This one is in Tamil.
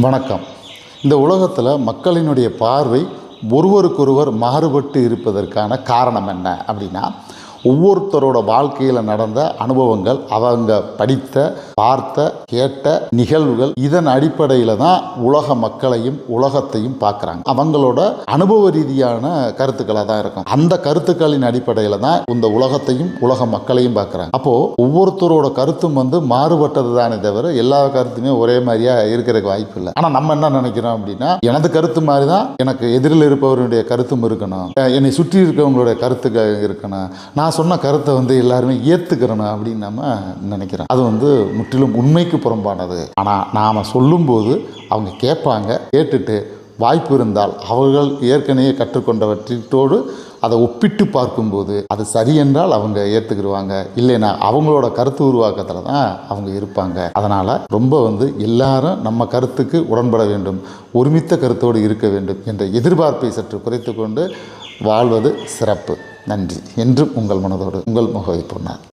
வணக்கம். இந்த உலகத்தில் மக்களினுடைய பார்வை ஒருவருக்கொருவர் மாறுபட்டு இருப்பதற்கான காரணம் என்ன அப்படின்னா, ஒவ்வொருத்தரோட வாழ்க்கையில் நடந்த அனுபவங்கள், அவங்க படித்த, பார்த்த, கேட்ட நிகழ்வுகள், இதன் அடிப்படையில் தான் உலக மக்களையும் உலகத்தையும் பார்க்குறாங்க. அவங்களோட அனுபவ ரீதியான கருத்துக்களாக தான் இருக்கும். அந்த கருத்துக்களின் அடிப்படையில் தான் இந்த உலகத்தையும் உலக மக்களையும் பார்க்குறாங்க. அப்போது ஒவ்வொருத்தரோட கருத்தும் மாறுபட்டது தானே தவிர எல்லா கருத்துமே ஒரே மாதிரியா இருக்கிறதுக்கு வாய்ப்பு இல்லை. ஆனால் நம்ம என்ன நினைக்கிறோம் அப்படின்னா, எனது கருத்து மாதிரி தான் எனக்கு எதிரில் இருப்பவருடைய கருத்தும் இருக்கணும், என்னை சுற்றி இருக்கவங்களுடைய கருத்துக்கள் இருக்கணும், நான் சொன்ன கருத்தை எல்லாருமே ஏற்றுக்கிறணும் அப்படின்னு நம்ம நினைக்கிறோம். அது முற்றிலும் உண்மைக்கு புறம்பானது. ஆனால் நாம் சொல்லும்போது அவங்க கேட்பாங்க. கேட்டுட்டு வாய்ப்பு இருந்தால் அவர்கள் ஏற்கனவே கற்றுக்கொண்டவற்றோடு அதை ஒப்பிட்டு பார்க்கும்போது அது சரி என்றால் அவங்க ஏற்றுக்கிடுவாங்க, இல்லைன்னா அவங்களோட கருத்து உருவாக்கத்தில் தான் அவங்க இருப்பாங்க. அதனால் ரொம்ப எல்லாரும் நம்ம கருத்துக்கு உடன்பட வேண்டும், ஒருமித்த கருத்தோடு இருக்க வேண்டும் என்ற எதிர்பார்ப்பை சற்று குறைத்து கொண்டு வாழ்வது சிறப்பு. நன்றி. என்றும் உங்கள் மனதோடு உங்கள் முகவை பொன்னார்.